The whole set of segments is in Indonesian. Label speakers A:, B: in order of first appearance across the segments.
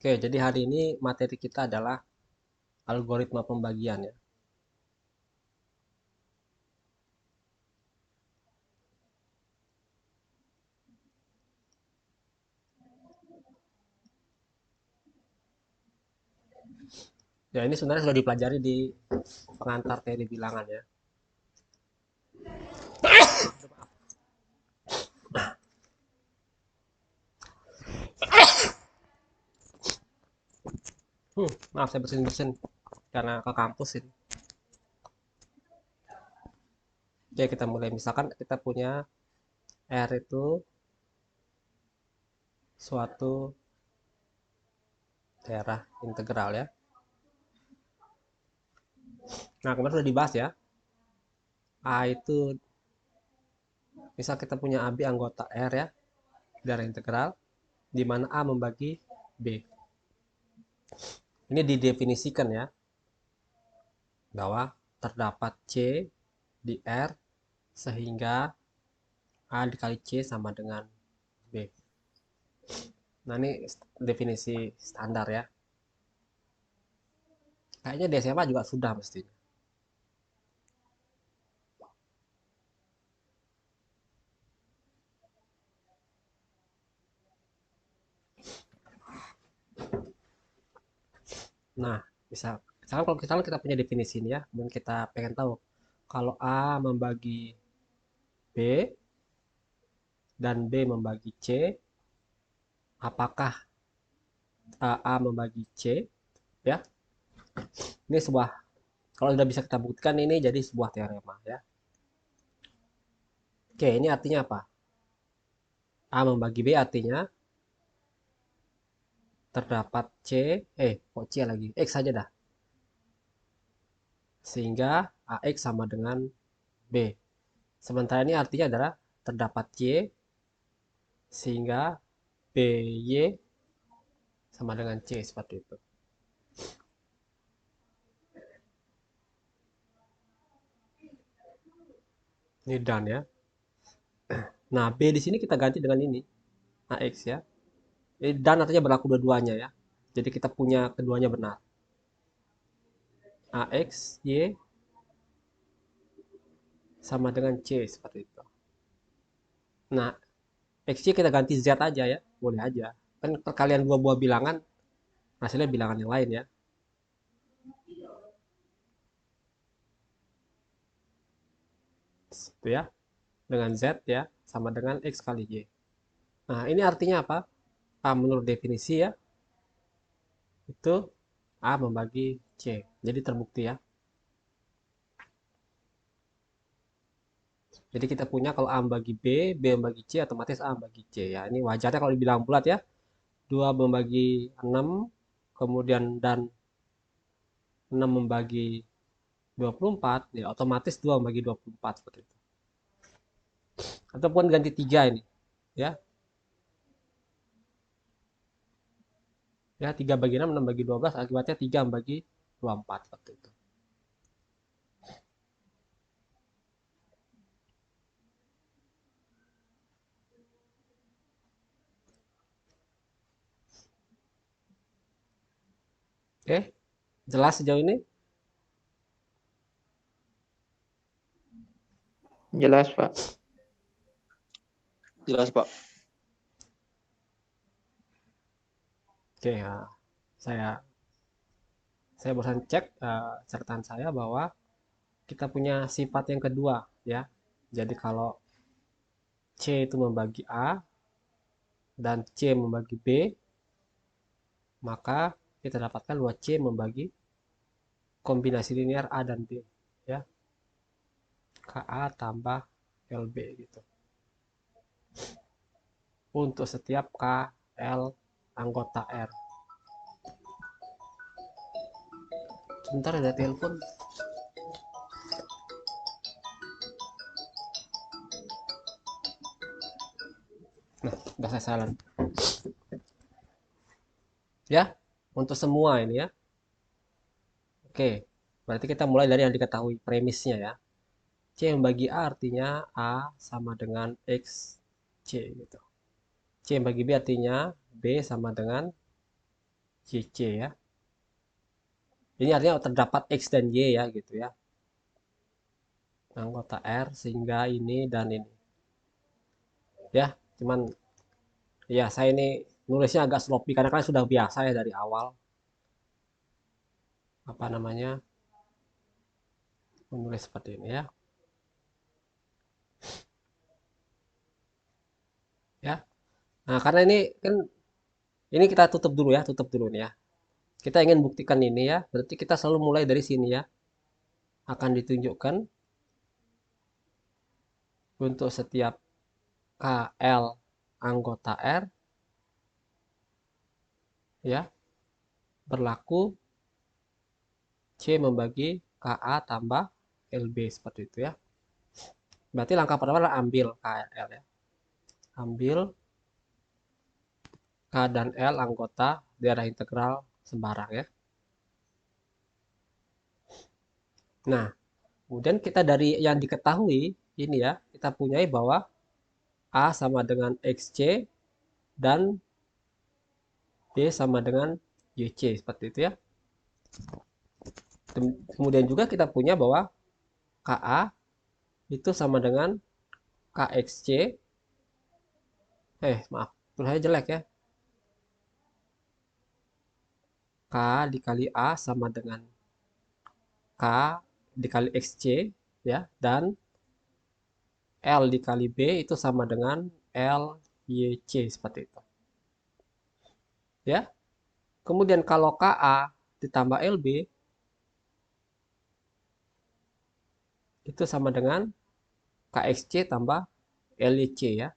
A: Oke, jadi hari ini materi kita adalah algoritma pembagian ya. Ya, ini sebenarnya sudah dipelajari di pengantar teori bilangan ya. Maaf saya bersin-bersin karena ke kampus ini. Oke, kita mulai. Misalkan kita punya R itu suatu daerah integral ya. Nah, kemarin sudah dibahas ya. A itu, misal kita punya AB anggota R ya, daerah integral, di mana A membagi B. Ini didefinisikan ya, bahwa terdapat C di R sehingga A dikali C sama dengan B. Nah, ini definisi standar ya. Kayaknya di SMA juga sudah mestinya. Nah, misalkan kalau kita punya definisi ini ya, kemudian kita pengen tahu kalau A membagi B dan B membagi C, apakah A membagi C ya? Ini sebuah, kalau sudah bisa kita buktikan ini jadi sebuah teorema ya. Oke, ini artinya apa? A membagi B artinya terdapat C, kok C lagi? X saja dah. Sehingga AX sama dengan B. Sementara ini artinya adalah terdapat Y sehingga BY sama dengan C seperti itu. Ini dan ya. Nah, B di sini kita ganti dengan ini, AX ya. Ini dan artinya berlaku dua-duanya ya. Jadi kita punya keduanya benar. AX, Y sama dengan C seperti itu. Nah, XY kita ganti Z aja ya. Boleh aja. Kan perkalian dua buah bilangan, hasilnya bilangan yang lain ya. Itu ya. Dengan Z ya, sama dengan X kali Y. Nah, ini artinya apa? A menurut definisi ya, itu A membagi C. Jadi terbukti ya. Jadi kita punya kalau A membagi B, B membagi C, otomatis A membagi C ya. Ini wajarnya kalau dibilang bulat ya. 2 membagi 6, kemudian dan 6 membagi 24, ya otomatis 2 membagi 24 seperti itu. Ataupun ganti 3 ini, ya. Ya, 3 bagi 6, 6 bagi 12, akibatnya 3 membagi 24 seperti itu. Oke, jelas sejauh ini?
B: Jelas, Pak.
C: Jelas, Pak.
A: Oke, ya. Saya barusan cek catatan saya bahwa kita punya sifat yang kedua ya. Jadi kalau C itu membagi A dan C membagi B, maka kita dapatkan bahwa C membagi kombinasi linear A dan B ya. KA tambah LB gitu. Untuk setiap KL anggota R. Sebentar ada telepon. Nah, udah saya silent. Ya, untuk semua ini ya. Oke, berarti kita mulai dari yang diketahui premisnya ya. C membagi A artinya A sama dengan X C gitu. C membagi B artinya B sama dengan YC ya. Ini artinya terdapat X dan Y ya gitu ya. Anggota R sehingga ini dan ini. Ya, cuman ya saya ini nulisnya agak sloppy karena kalian sudah biasa ya dari awal apa namanya menulis seperti ini ya. Ya. Nah, karena ini kan ini kita tutup dulu ya, tutup dulu nih ya. Kita ingin buktikan ini ya, berarti kita selalu mulai dari sini ya. Akan ditunjukkan untuk setiap KL anggota R ya, berlaku C membagi KA tambah LB seperti itu ya. Berarti langkah pertama adalah ambil KL ya. Ambil K dan L anggota daerah integral sembarang ya. Nah, kemudian kita dari yang diketahui ini ya, kita punyai bahwa A sama dengan XC dan B sama dengan YC seperti itu ya. Kemudian juga kita punya bahwa KA itu sama dengan KXC. Maaf, tulisannya jelek ya. K dikali A sama dengan K dikali XC ya, dan L dikali B itu sama dengan LYC seperti itu. Ya. Kemudian kalau KA ditambah LB itu sama dengan KXC tambah LYC ya.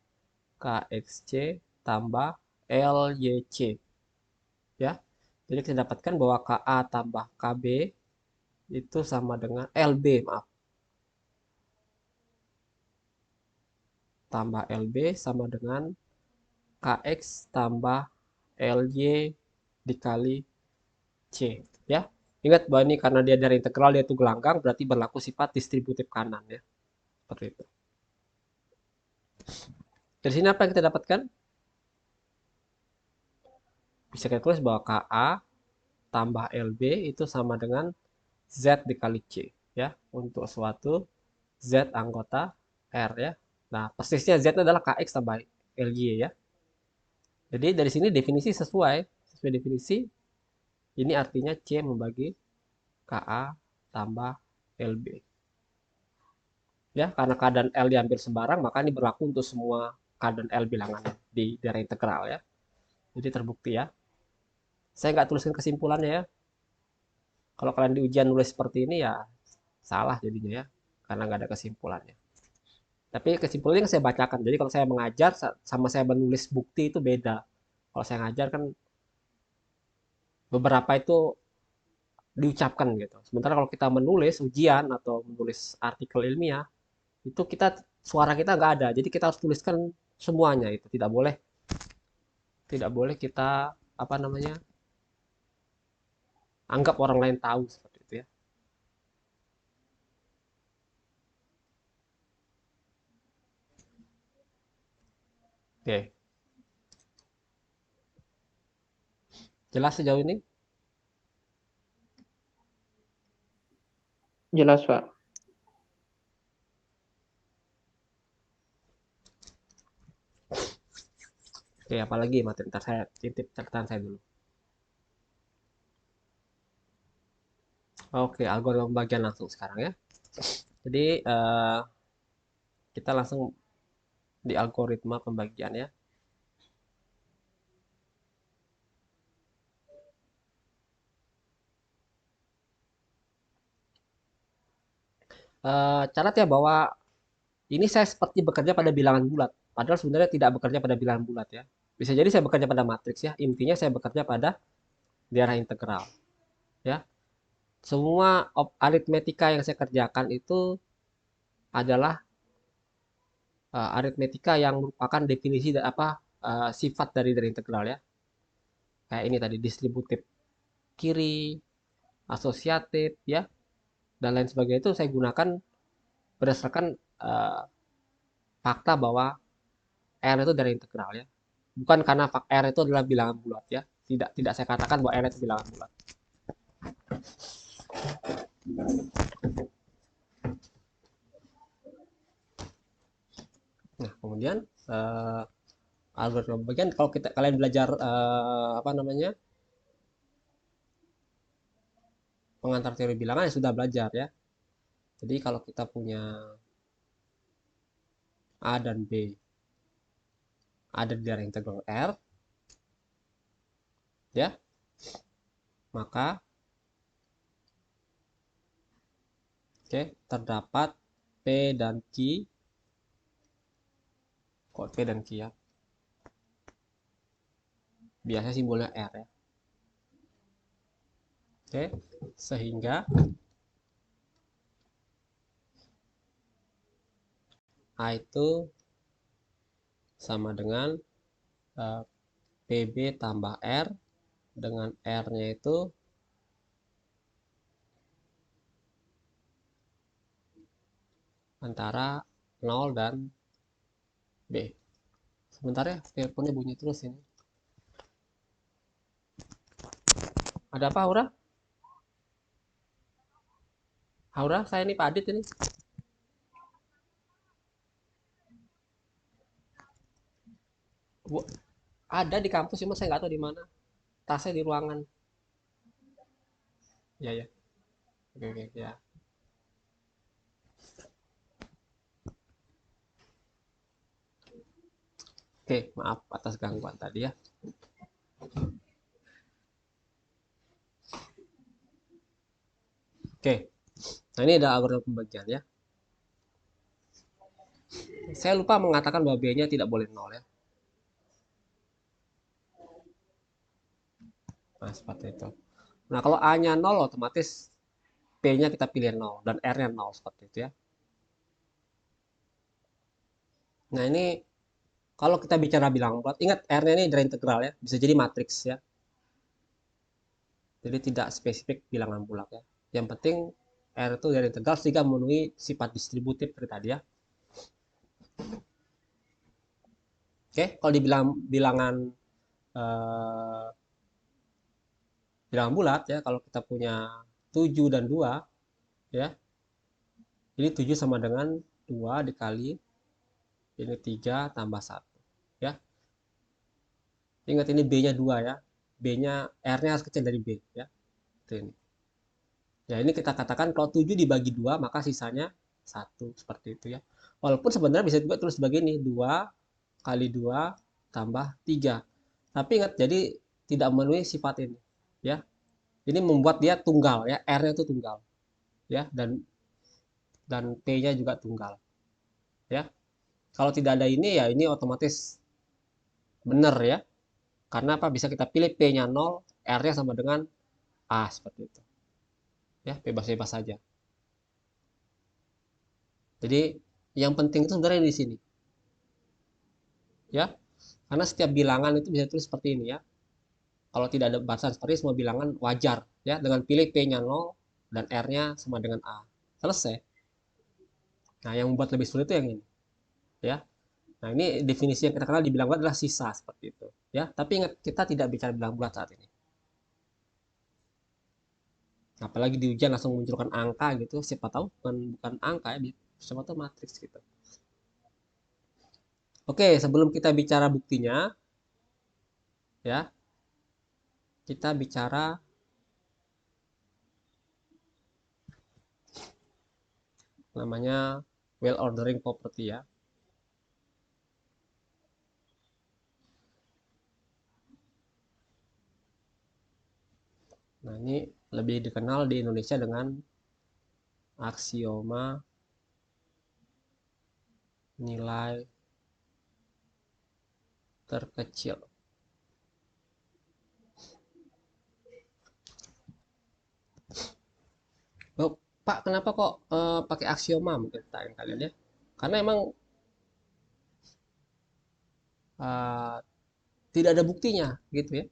A: KXC tambah LYC ya. Jadi kita dapatkan bahwa KA tambah KB itu sama dengan LB, maaf. Tambah LB sama dengan KX tambah LY dikali C ya. Ingat bahwa ini karena dia dari integral dia itu gelanggang berarti berlaku sifat distributif kanan ya. Seperti itu. Dari sini apa yang kita dapatkan? Bisa kita tulis bahwa KA tambah LB itu sama dengan Z dikali C ya untuk suatu Z anggota R ya. Nah, persisnya Z adalah KX tambah LY ya. Jadi dari sini definisi sesuai definisi ini artinya C membagi KA tambah LB. Ya, karena K dan L diambil sembarang, maka ini berlaku untuk semua K dan L bilangan di daerah integral ya. Jadi terbukti ya. Saya nggak tuliskan kesimpulannya ya. Kalau kalian di ujian nulis seperti ini ya salah jadinya ya, karena nggak ada kesimpulannya. Tapi kesimpulannya yang saya bacakan. Jadi kalau saya mengajar sama saya menulis bukti itu beda. Kalau saya ngajar kan beberapa itu diucapkan gitu. Sementara kalau kita menulis ujian atau menulis artikel ilmiah, itu kita suara kita nggak ada. Jadi kita harus tuliskan semuanya itu. Tidak boleh kita apa namanya anggap orang lain tahu seperti itu ya. Oke, jelas sejauh ini?
B: Jelas, Pak.
A: Oke, apalagi materi ntar saya titip catatan saya dulu. Oke, algoritma pembagian langsung sekarang ya. Jadi kita langsung di algoritma pembagian ya. Catat ya bahwa ini saya seperti bekerja pada bilangan bulat. Padahal sebenarnya tidak bekerja pada bilangan bulat ya. Bisa jadi saya bekerja pada matriks ya. Intinya saya bekerja pada daerah integral. Ya. Semua aritmetika yang saya kerjakan itu adalah aritmetika yang merupakan definisi dan apa sifat dari integral ya. Kayak ini tadi distributif kiri, asosiatif ya, dan lain sebagainya itu saya gunakan berdasarkan uh, fakta bahwa R itu dari integral ya. Bukan karena R itu adalah bilangan bulat ya. Tidak saya katakan bahwa R itu bilangan bulat. Nah, kemudian algoritma pembagian, kalau kalian belajar apa namanya, pengantar teori bilangan, ya sudah belajar ya. Jadi kalau kita punya A dan B ada di daerah integral R, ya, maka terdapat P dan Q, kok P dan Q ya, biasanya simbolnya R ya. Sehingga A itu sama dengan PB tambah R, dengan R-nya itu antara 0 dan B. Sebentar ya, teleponnya bunyi terus ini. Ada apa, Aura? Aura, saya ini Pak Adit ini. Ada di kampus, cuma saya nggak tahu di mana. Tasnya di ruangan. Ya, ya. Oke, oke, ya. Oke, maaf atas gangguan tadi ya. Oke, nah ini ada algoritma pembagian ya. Saya lupa mengatakan bahwa B-nya tidak boleh 0 ya. Nah, seperti itu. Nah, kalau A-nya 0, otomatis P-nya kita pilih 0 dan R-nya 0, seperti itu ya. Nah, ini kalau kita bicara bilangan bulat, ingat R-nya ini dari integral ya, bisa jadi matriks ya. Jadi tidak spesifik bilangan bulat ya. Yang penting R itu dari integral sehingga memenuhi sifat distributif seperti tadi ya. Oke, kalau dibilang bilangan eh, bilangan bulat ya, kalau kita punya 7 dan 2 ya. Ini 7 sama dengan 2 dikali ini 3 tambah 1 ya. Ingat ini B-nya 2 ya. B-nya R-nya harus kecil dari B ya. Ini. Ya, ini kita katakan kalau 7 dibagi 2 maka sisanya 1 seperti itu ya. Walaupun sebenarnya bisa juga tulis sebagai ini 2 kali 2 tambah 3. Tapi ingat, jadi tidak memenuhi sifat ini ya. Ini membuat dia tunggal ya, R-nya itu tunggal ya, dan P-nya juga tunggal ya. Kalau tidak ada ini ya ini otomatis benar ya. Karena apa? Bisa kita pilih P-nya 0, R-nya sama dengan A seperti itu. Ya, bebas-bebas saja. Jadi yang penting itu sebenarnya di sini. Ya. Karena setiap bilangan itu bisa tulis seperti ini ya. Kalau tidak ada batasan seperti ini, semua bilangan wajar ya, dengan pilih P-nya 0 dan R-nya sama dengan A. Selesai. Nah, yang membuat lebih sulit itu yang ini. Ya. Nah, ini definisi yang kita kenal di bilangan bulat adalah sisa seperti itu. Ya, tapi ingat kita tidak bicara bilangan bulat saat ini. Apalagi di ujian langsung munculkan angka gitu, siapa tahu bukan angka ya, siapa tahu matriks gitu. Oke, sebelum kita bicara buktinya ya, kita bicara namanya well ordering property ya. Nah, ini lebih dikenal di Indonesia dengan aksioma nilai terkecil. Oh, Pak, kenapa kok pakai aksioma? Mungkin tanya kalian ya. Karena emang uh, tidak ada buktinya gitu ya.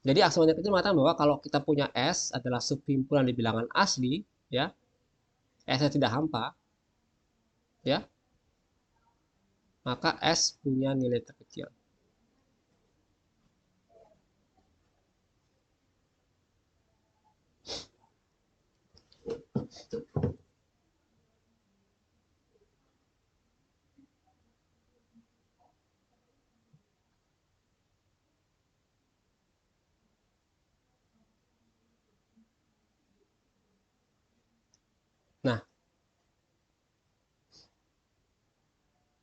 A: Jadi aksioma nilai terkecil mengatakan bahwa kalau kita punya S adalah subhimpunan di bilangan asli, ya, S-nya tidak hampa, ya, maka S punya nilai terkecil.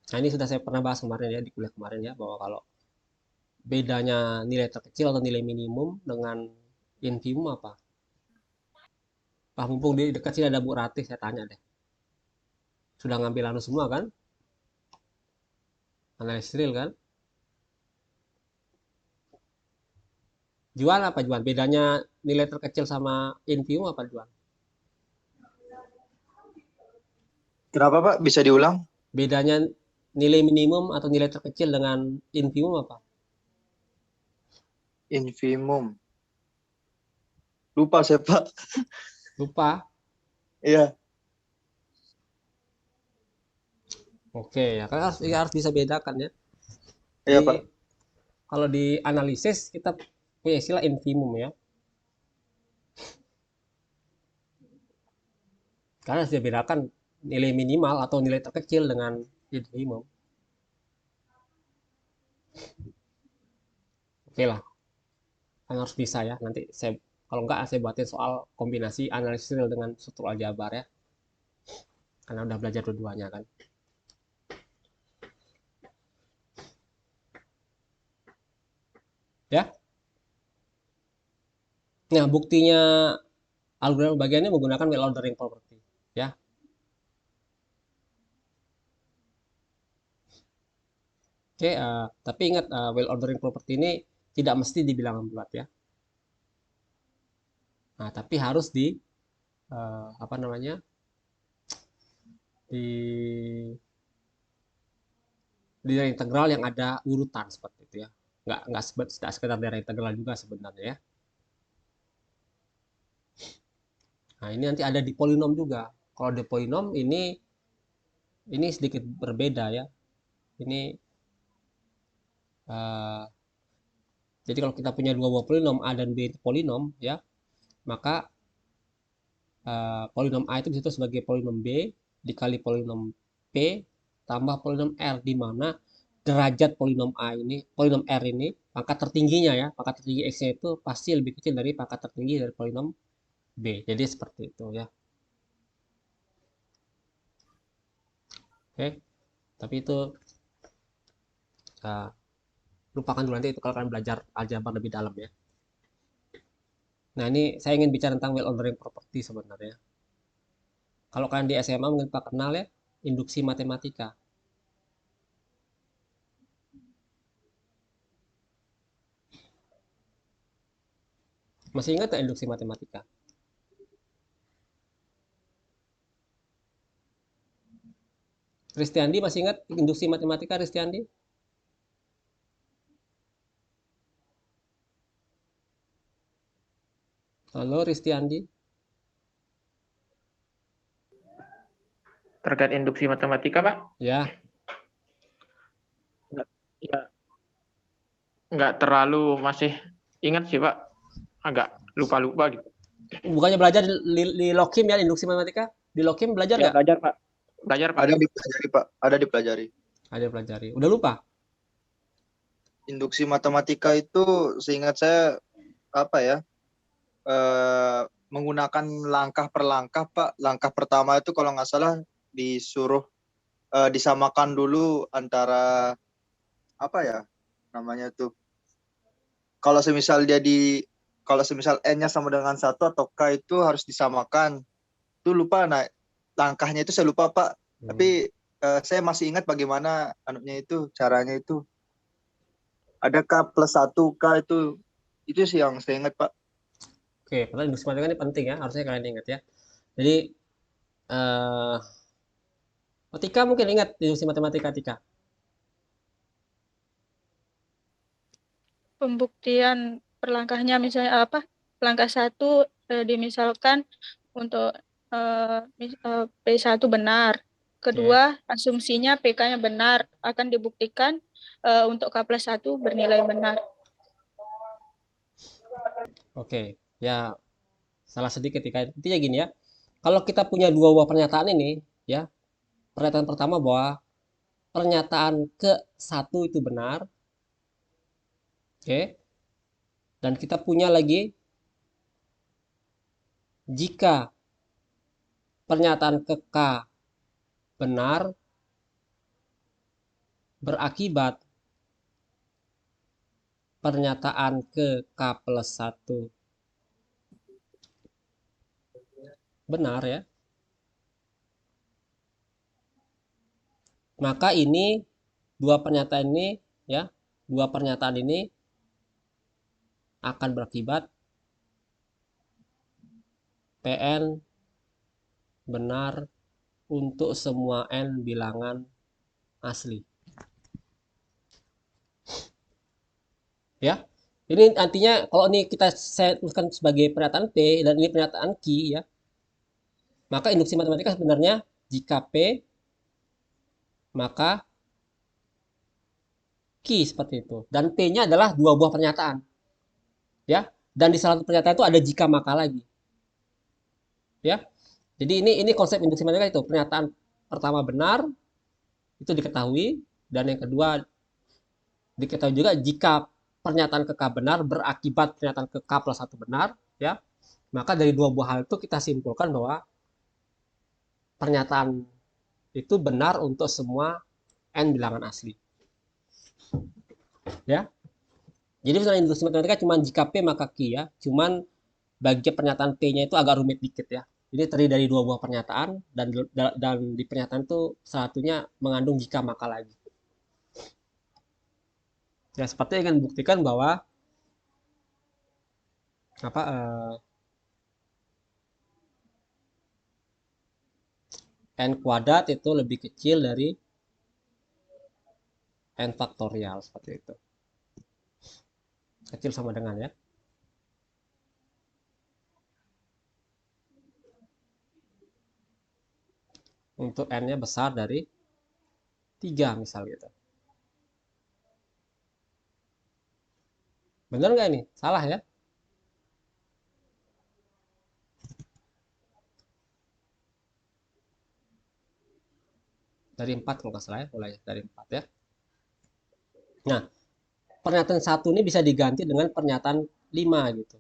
A: Nah, ini sudah saya pernah bahas kemarin ya di kuliah kemarin ya, bahwa kalau bedanya nilai terkecil atau nilai minimum dengan infimum apa? Ah, mumpung di dekat sini ada Bu Ratih, saya tanya deh. Sudah ngambil anu semua kan? Analis real kan? Jual apa jual? Bedanya nilai terkecil sama infimum apa jual?
B: Kenapa Pak? Bisa diulang?
A: Bedanya nilai minimum atau nilai terkecil dengan infimum apa?
B: Infimum. Lupa saya Pak.
A: Lupa.
B: Iya,
A: Oke ya, kan harus bisa bedakan ya.
B: iya
A: Jadi
B: Pak.
A: kalau di analisis kita punya istilah infimum ya. Karena harus dibedakan nilai minimal atau nilai terkecil dengan infimum. Oke lah, kan harus bisa ya. Nanti saya kalau enggak saya buatin soal kombinasi analisis real dengan struktur aljabar ya. Karena udah belajar dua-duanya kan. Ya. Nah, buktinya algoritma bagiannya menggunakan well ordering property ya. Oke, tapi ingat well ordering property ini tidak mesti dibilang bulat ya. Nah, tapi harus di apa namanya? Di daerah integral yang ada urutan seperti itu ya. Nggak sekedar daerah integral juga sebenarnya ya. Nah, ini nanti ada di polinom juga. Kalau di polinom ini sedikit berbeda ya. Ini uh, jadi kalau kita punya dua buah polinom A dan B itu polinom ya, maka polinom A itu disebut sebagai polinom B dikali polinom P tambah polinom R, di mana derajat polinom A ini, polinom R ini, pangkat tertingginya ya, pangkat tertinggi X-nya itu pasti lebih kecil dari pangkat tertinggi dari polinom B. Jadi seperti itu ya. Oke, tapi itu uh, lupakan dulu nanti itu kalau kalian belajar aljabar lebih dalam ya. Nah, ini saya ingin bicara tentang well ordering property sebenarnya. Kalau kalian di SMA mungkin Pak kenal ya, induksi matematika. Masih ingat nggak induksi matematika? Ristiandi masih ingat induksi matematika Ristiandi? Halo Ristiandi?
C: Terkait induksi matematika, Pak?
A: Ya,
C: Nggak, ya, nggak terlalu masih ingat sih, Pak. Agak lupa-lupa gitu.
A: bukannya belajar di Lokim ya induksi matematika? Di Lokim belajar
C: Ya,
A: nggak?
C: belajar, Pak. Belajar, Pak.
B: Ada dipelajari Pak. Ada dipelajari.
A: Ada pelajari. Udah lupa?
B: Induksi matematika itu seingat saya apa ya? Eh, menggunakan langkah per langkah Pak. Langkah pertama itu kalau nggak salah disuruh disamakan dulu antara apa ya namanya tuh. Kalau semisal kalau semisal n-nya sama dengan satu atau k itu harus disamakan. Itu lupa, nah langkahnya itu saya lupa Pak. Tapi
A: Hmm.
B: saya masih ingat bagaimana anunya itu caranya itu. Ada k plus satu k itu sih yang saya ingat Pak.
A: Oke, padahal induksi matematika ini penting ya, harusnya kalian ingat ya. Jadi, eh Tika mungkin ingat induksi matematika Tika.
D: Pembuktian perlangkahnya misalnya apa? Langkah satu dimisalkan untuk P1 benar.
A: Oke,
D: Kedua, asumsinya PK-nya benar akan dibuktikan untuk K plus 1 bernilai benar.
A: oke. Ya, salah sedikit Tika. Intinya gini ya. Kalau kita punya dua buah pernyataan ini, ya, pernyataan pertama bahwa pernyataan ke satu itu benar, oke. Dan kita punya lagi jika pernyataan ke K benar, berakibat pernyataan ke K+1 benar ya, maka ini dua pernyataan ini akan berakibat Pn benar untuk semua n bilangan asli. Ya, ini artinya kalau ini saya tuliskan sebagai pernyataan P dan ini pernyataan Q ya, maka induksi matematika sebenarnya jika P maka Q seperti itu. Dan P-nya adalah dua buah pernyataan. Ya, dan di salah satu pernyataan itu ada jika maka lagi. Ya. Jadi ini konsep induksi matematika itu, pernyataan pertama benar itu diketahui dan yang kedua diketahui juga jika pernyataan ke K benar berakibat pernyataan ke K+1 benar, ya. Maka dari dua buah hal itu kita simpulkan bahwa pernyataan itu benar untuk semua n bilangan asli. Ya. Jadi misalnya induksi matematika cuma jika P maka Q ya. Cuman bagi pernyataan P-nya itu agak rumit dikit ya. Ini terdiri dari dua buah pernyataan dan di pernyataan itu satunya mengandung jika maka lagi. Ya seperti ingin buktikan bahwa n kuadrat itu lebih kecil dari n faktorial seperti itu. Kecil sama dengan ya. Untuk n-nya besar dari 3 misal gitu. Bener nggak ini? Salah ya? Dari 4 kalau nggak salah ya, mulai dari 4 ya. Nah, pernyataan 1 ini bisa diganti dengan pernyataan 5 gitu.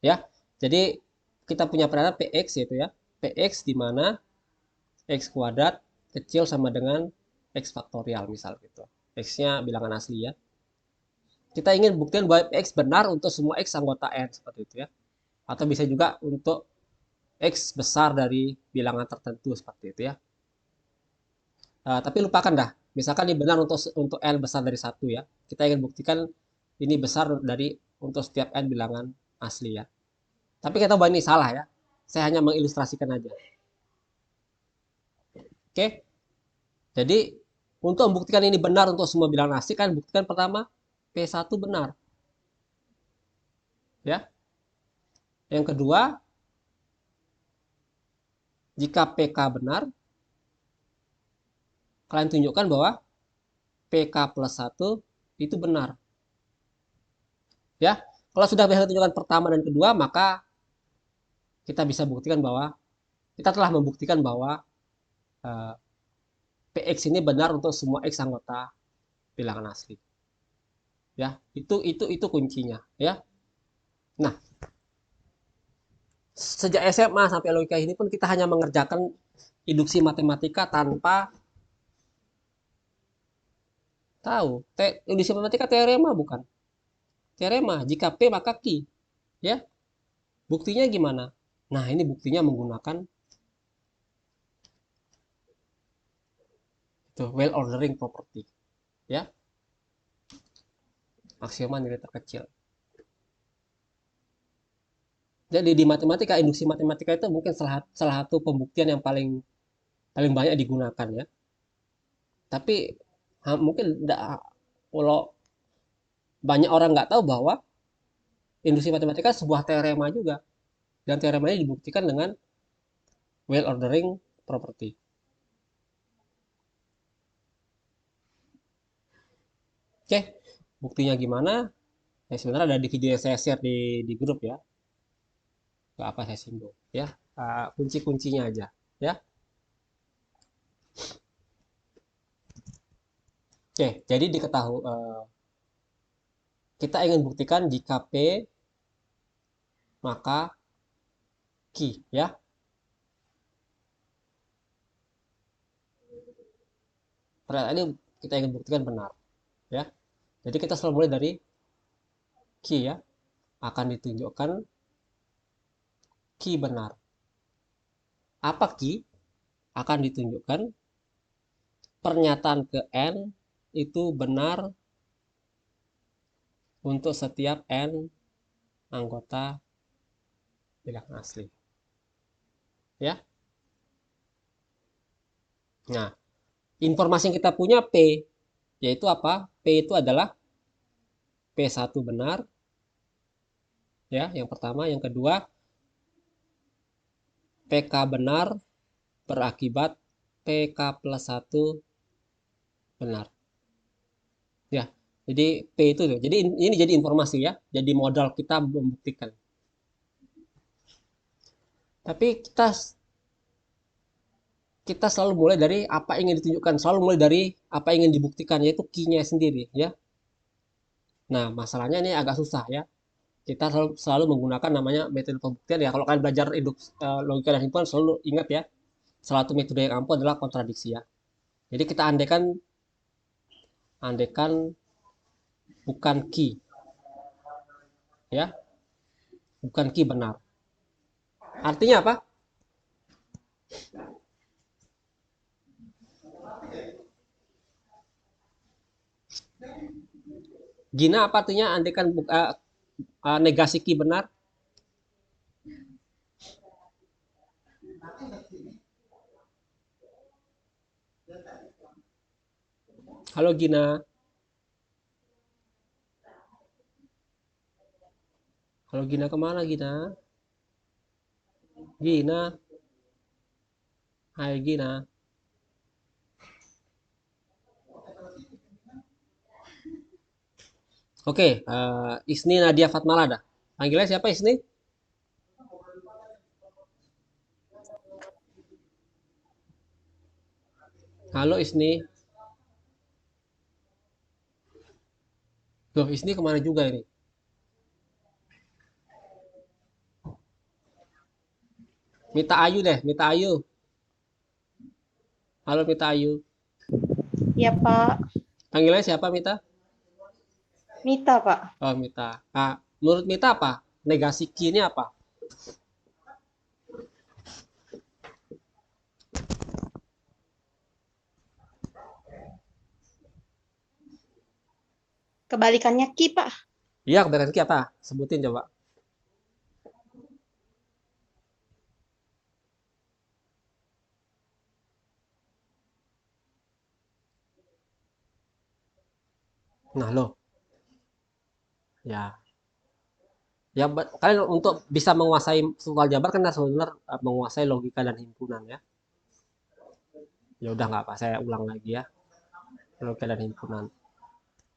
A: Ya. Jadi kita punya pernyataan Px yaitu ya. Px di mana x kuadrat kecil sama dengan x faktorial misal gitu. X-nya bilangan asli ya. Kita ingin buktikan bahwa X benar untuk semua X anggota N seperti itu ya. Atau bisa juga untuk X besar dari bilangan tertentu seperti itu ya. Tapi lupakan dah. Misalkan ini benar untuk N besar dari 1 ya. Kita ingin buktikan ini besar dari untuk setiap N bilangan asli ya. Tapi kita bahwa ini salah ya. Saya hanya mengilustrasikan aja. Oke. Jadi untuk membuktikan ini benar untuk semua bilangan asli kan buktikan pertama P1 benar. Ya. Yang kedua, jika PK benar, kalian tunjukkan bahwa PK+1 itu benar. Ya, kalau sudah bisa tunjukkan pertama dan kedua, maka kita bisa buktikan bahwa kita telah membuktikan bahwa PX ini benar untuk semua X anggota bilangan asli. Ya, itu kuncinya, ya. Nah, sejak SMA sampai logika ini pun kita hanya mengerjakan induksi matematika tanpa tahu. Induksi matematika teorema bukan? Teorema, jika P maka Q. Ya. Buktinya gimana? Nah, ini buktinya menggunakan itu well ordering property. Ya. Aksioma nilai terkecil. Jadi di matematika, induksi matematika itu mungkin salah satu pembuktian yang paling banyak digunakan ya. Tapi mungkin kalau banyak orang nggak tahu bahwa induksi matematika sebuah teorema juga. Dan teorema ini dibuktikan dengan well ordering property. Oke, buktinya gimana? Ya, sebenarnya ada di video yang saya share di grup ya. Gak apa saya singgung ya. Kunci-kuncinya aja ya. Oke, jadi diketahui kita ingin buktikan jika P maka Q ya. Pernyataan ini kita ingin buktikan benar, ya. Jadi kita selalu mulai dari key, ya. Akan ditunjukkan key benar. Apa key? Akan ditunjukkan pernyataan ke N itu benar untuk setiap N anggota bilangan asli. Ya. Nah, informasi yang kita punya P, yaitu apa? P itu adalah P1 benar. Ya, yang pertama. Yang kedua, PK benar berakibat PK plus 1 benar. Ya, jadi P itu. Jadi ini jadi informasi, ya. Jadi modal kita membuktikan. Tapi kita selalu mulai dari apa yang ingin ditunjukkan, selalu mulai dari apa yang ingin dibuktikan, yaitu key-nya sendiri, ya. Nah, masalahnya ini agak susah, ya. Kita selalu menggunakan namanya metode pembuktian, ya. Kalau kalian belajar logika dan himpunan, selalu ingat, ya, salah satu metode yang ampuh adalah kontradiksi, ya. Jadi kita andekan bukan key, ya, bukan key benar. Artinya apa? Gina apa artinya andekan negasi key benar? Halo Gina. Halo Gina, kemana Gina? Gina. Hai Gina. Oke, Isni Nadia Fatmalada. Panggilnya siapa Isni? Halo Isni. Loh, Isni kemana juga ini? Mita Ayu deh, Mita Ayu. Halo Mita Ayu.
E: Ya Pak,
A: Panggilnya siapa Mita?
E: Mita Pak.
A: Oh Mita. Nah, menurut Mita apa? Negasi key ini apa?
E: Kebalikannya Ki Pak.
A: Iya, kebalikan key apa? Sebutin coba. Nah, loh. Ya. Ya, kalian untuk bisa menguasai struktur aljabar kan harus benar menguasai logika dan himpunan, ya. Ya udah nggak apa, saya ulang lagi, ya. Logika dan himpunan.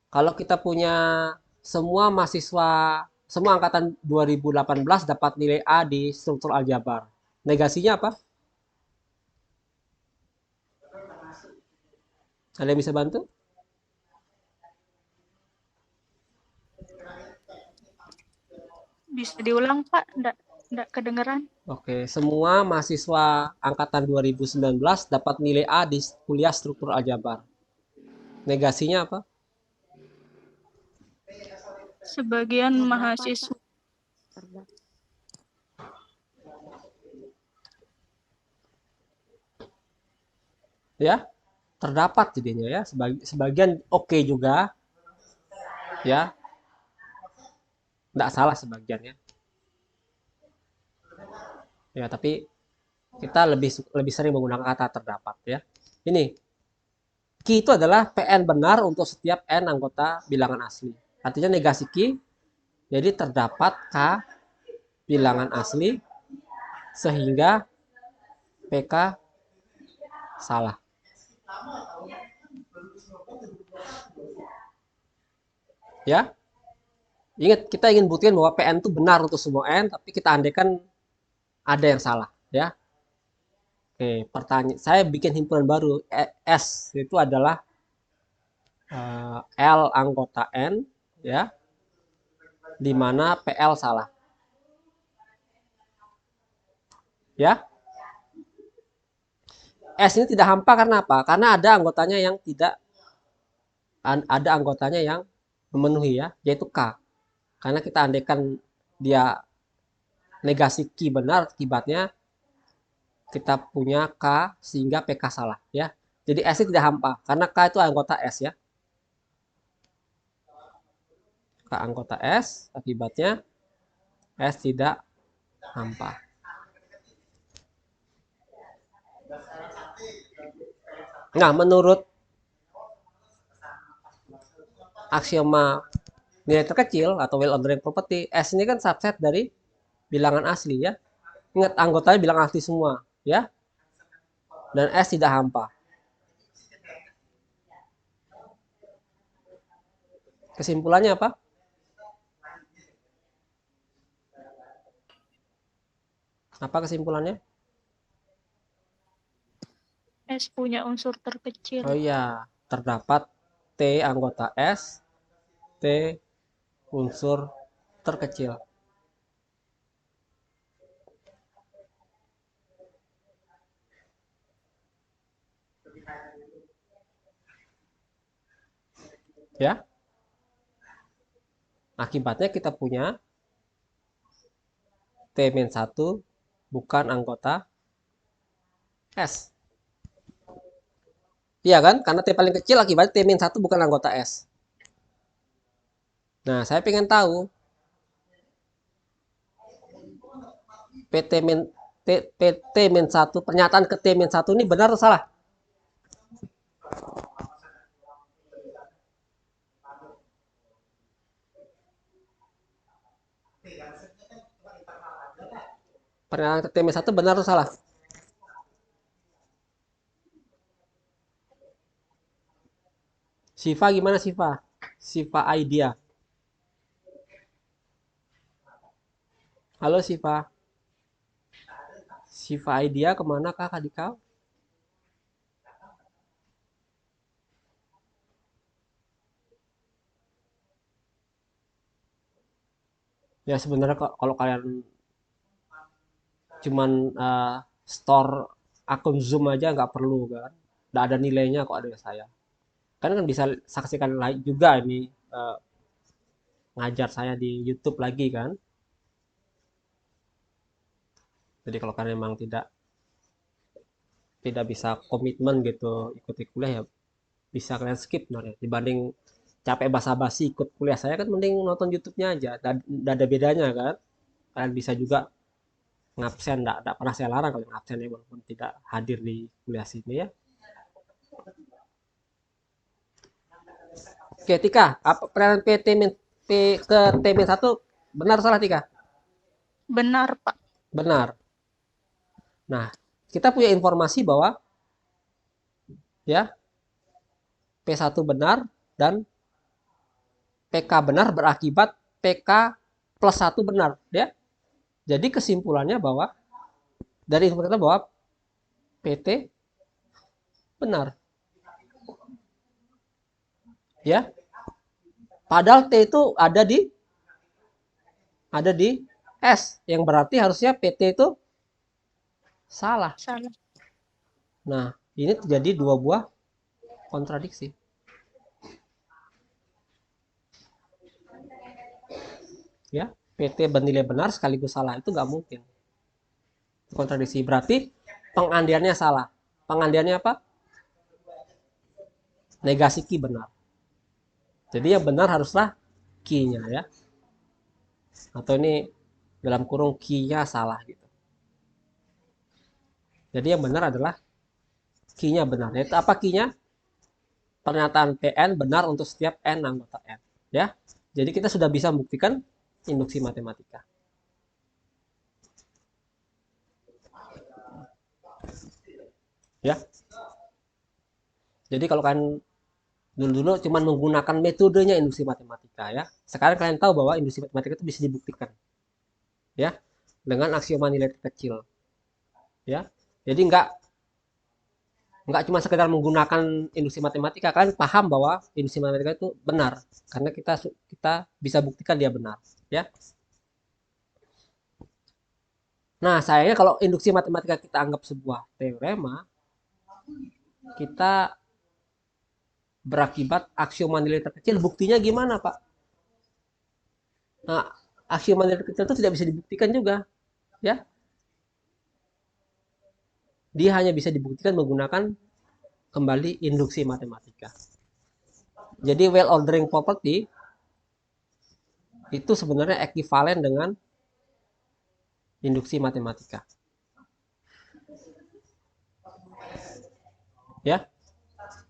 A: Kalau kita punya semua mahasiswa, semua angkatan 2018 dapat nilai A di struktur aljabar. Negasinya apa? Ada yang bisa bantu?
D: Bisa diulang Pak? Nggak kedengeran.
A: Oke, semua mahasiswa angkatan 2019 dapat nilai A di kuliah struktur aljabar. Negasinya apa?
D: Sebagian mahasiswa
A: Ya, terdapat jadinya, ya. Sebagian oke juga, ya. Nggak salah sebagiannya. Ya, tapi kita lebih sering menggunakan kata terdapat, ya. Ini Q itu adalah PN benar untuk setiap N anggota bilangan asli. Artinya negasi Q, jadi terdapat K bilangan asli sehingga PK salah. Ya, ingat kita ingin buktikan bahwa PN itu benar untuk semua N, tapi kita andaikan ada yang salah, ya. Oke, pertanyaan saya bikin himpunan baru. S itu adalah L anggota N, ya, di mana PL salah, ya. S ini tidak hampa karena apa? Karena ada anggotanya yang tidak ada anggotanya yang memenuhi ya, yaitu K. Karena kita andaikan dia negasi Q benar, akibatnya kita punya K sehingga PK salah ya. Jadi S tidak hampa karena K itu anggota S ya. K anggota S, akibatnya S tidak hampa. Nah, menurut aksioma nilai terkecil atau well-ordered property, S ini kan subset dari bilangan asli ya. Ingat anggotanya bilangan asli semua ya. Dan S tidak hampa. Kesimpulannya apa? Apa kesimpulannya?
D: S punya unsur terkecil.
A: Oh iya, terdapat T anggota S, T unsur terkecil. Ya. Akibatnya kita punya T-1 bukan anggota S. Iya kan? Karena T paling kecil akibatnya T-1 bukan anggota S. Nah, saya pengen tahu PT-1, pernyataan ke T-1 ini benar atau salah? Pernyataan ke T-1 benar atau salah? Siva gimana Siva? Siva idea. Halo Siva. Siva idea kemana kak adik kau? Ya sebenarnya kalau kalian cuman store akun Zoom aja nggak perlu kan? Nggak ada nilainya kok ada saya. Kan bisa saksikan live juga ini ngajar saya di YouTube lagi kan. Jadi kalau kalian memang tidak bisa komitmen gitu ikuti kuliah ya bisa kalian skip sebenarnya. Dibanding capek basa-basi ikut kuliah saya kan mending nonton YouTube-nya aja. Tidak ada bedanya kan. Kalian bisa juga ngabsen, tidak pernah saya larang kalau ngabsen ya walaupun tidak hadir di kuliah sini ya. Oke, Tika, apa pernyataan P ke T-1 benar salah Tika?
D: Benar, Pak.
A: Benar. Nah, kita punya informasi bahwa ya P1 benar dan PK benar berakibat PK plus 1 benar ya. Jadi kesimpulannya bahwa dari informasi kita bahwa PT benar. Ya. Padahal T itu ada di S yang berarti harusnya PT itu salah.
D: Salah.
A: Nah, ini terjadi dua buah kontradiksi. Ya, PT bernilai benar sekaligus salah itu nggak mungkin. Kontradiksi berarti pengandiannya salah. Pengandiannya apa? Negasi Q benar. Jadi yang benar haruslah Q-nya ya. Atau ini dalam kurung Q-nya salah gitu. Jadi yang benar adalah Q-nya benar. Yaitu apa Q-nya? Pernyataan PN benar untuk setiap N anggota N. Ya. Jadi kita sudah bisa membuktikan induksi matematika. Ya. Jadi kalau kalian dulu cuma menggunakan metodenya induksi matematika ya. Sekarang kalian tahu bahwa induksi matematika itu bisa dibuktikan. Ya. Dengan aksioma nilai terkecil. Ya. Jadi nggak cuma sekedar menggunakan induksi matematika, kalian paham bahwa induksi matematika itu benar karena kita bisa buktikan dia benar, ya. Nah, sayangnya kalau induksi matematika kita anggap sebuah teorema, kita berakibat aksioma nilai terkecil. Buktinya gimana, Pak? Nah, aksioma nilai terkecil itu tidak bisa dibuktikan juga, ya. Dia hanya bisa dibuktikan menggunakan kembali induksi matematika. Jadi well ordering property itu sebenarnya ekuivalen dengan induksi matematika. Ya.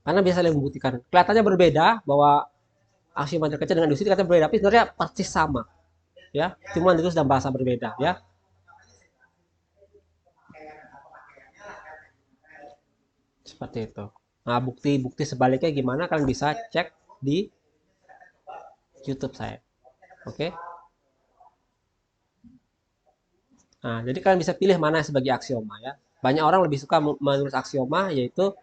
A: Karena bisa saling membuktikan. Kelihatannya berbeda bahwa aksioma terkecil dengan induksi kelihatannya berbeda, tapi sebenarnya persis sama. Ya, cuma itu dalam bahasa berbeda, ya. Seperti itu. Nah, bukti-bukti sebaliknya gimana kalian bisa cek di YouTube saya. Oke. Nah, jadi kalian bisa pilih mana sebagai aksioma, ya. Banyak orang lebih suka menulis aksioma, yaitu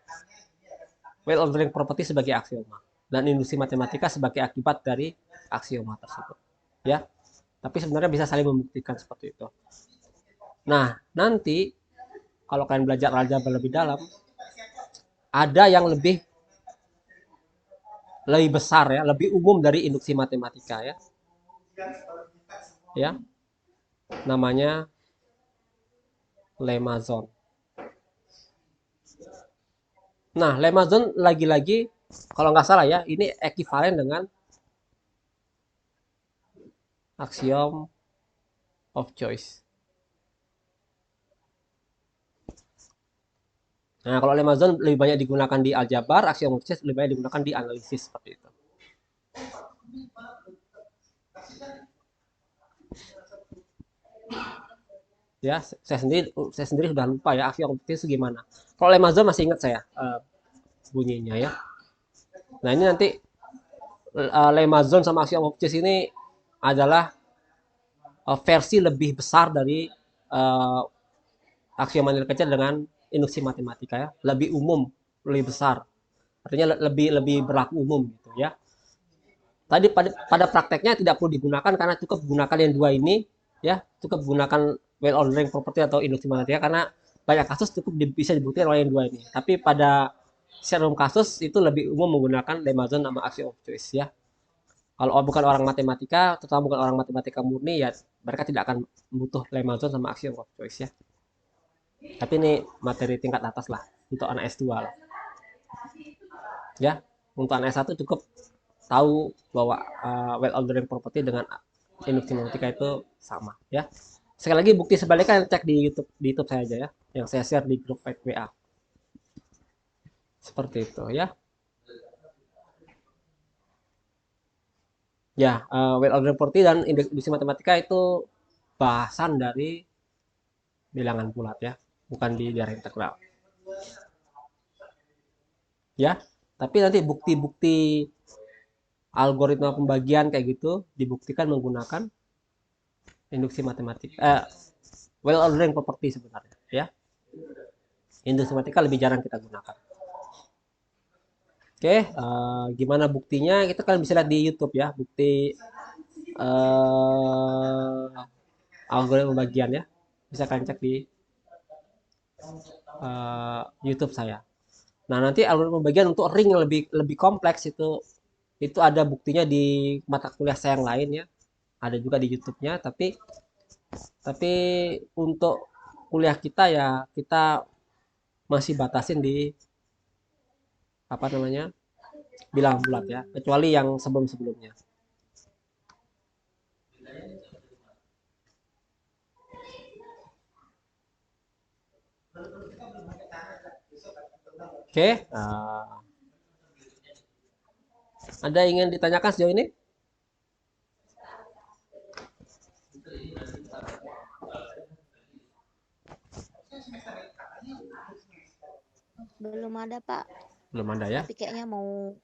A: well ordering property sebagai aksioma dan induksi matematika sebagai akibat dari aksioma tersebut, ya. Tapi sebenarnya bisa saling membuktikan seperti itu. Nah, nanti kalau kalian belajar aljabar lebih dalam, ada yang lebih besar, ya, lebih umum dari induksi matematika, ya. Ya. Namanya lemma zone. Nah, lemma zone lagi-lagi kalau nggak salah, ya, ini ekuivalen dengan axiom of choice. Nah, kalau lemma zone lebih banyak digunakan di aljabar, axiom of choice lebih banyak digunakan di analisis seperti itu. Ya, saya sendiri sudah lupa, ya, axiom of choice itu gimana. Kalau lemma zone masih ingat saya bunyinya, ya. Nah, ini nanti lemma zone sama axiom of choice ini adalah versi lebih besar dari aksioma nilai kecil dengan induksi matematika, ya, lebih umum, lebih besar, artinya lebih berlaku umum gitu, ya. Tadi pada prakteknya tidak perlu digunakan karena cukup gunakan yang dua ini, ya, cukup gunakan well ordering property atau induksi matematika karena banyak kasus cukup bisa dibuktikan oleh yang dua ini. Tapi pada serum kasus itu lebih umum menggunakan lemma zone sama axiom of choice, ya. Kalau bukan orang matematika, terutama bukan orang matematika murni, ya mereka tidak akan butuh lemma zone sama axiom of choice, ya. Tapi ini materi tingkat atas lah untuk anak S2 lah. Ya, untuk anak S1 cukup tahu bahwa well ordering property dengan induksi matematika itu sama, ya. Sekali lagi bukti sebaliknya cek di YouTube saya aja, ya, yang saya share di grup WA. Seperti itu, ya. Ya, well ordering property dan induksi matematika itu bahasan dari bilangan bulat, ya, bukan di daerah integral. Ya, tapi nanti bukti-bukti algoritma pembagian kayak gitu dibuktikan menggunakan induksi matematika, well ordering property sebenarnya, ya. Induksi matematika lebih jarang kita gunakan. Oke, gimana buktinya? Kita kan bisa lihat di YouTube, ya, bukti algoritma pembagian, ya. Bisa kalian cek di YouTube saya. Nah, nanti algoritma pembagian untuk ring yang lebih kompleks itu ada buktinya di mata kuliah saya yang lain, ya. Ada juga di YouTube-nya, tapi untuk kuliah kita, ya, kita masih batasin di apa namanya? Bilangan bulat, ya, kecuali yang sebelum-sebelumnya. Oke, ada yang ingin ditanyakan sejauh ini?
F: Belum ada, Pak.
A: Belum ada, ya.
F: Tapi kayaknya mau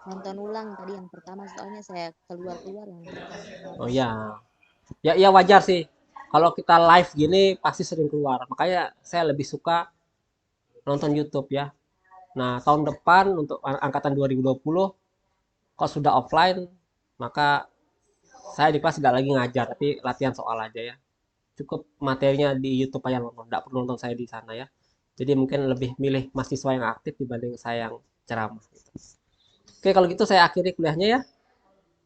F: nonton ulang tadi yang pertama, soalnya saya keluar yang pertama.
A: Oh ya. Ya wajar sih. Kalau kita live gini pasti sering keluar. Makanya saya lebih suka nonton YouTube, ya. Nah, tahun depan untuk angkatan 2020 kalau sudah offline, maka saya di kelas tidak lagi ngajar, tapi latihan soal aja, ya. Cukup materinya di YouTube aja nonton, tidak perlu nonton saya di sana, ya. Jadi mungkin lebih milih mahasiswa yang aktif dibanding saya yang ceramah gitu. Oke, kalau gitu saya akhiri kuliahnya ya.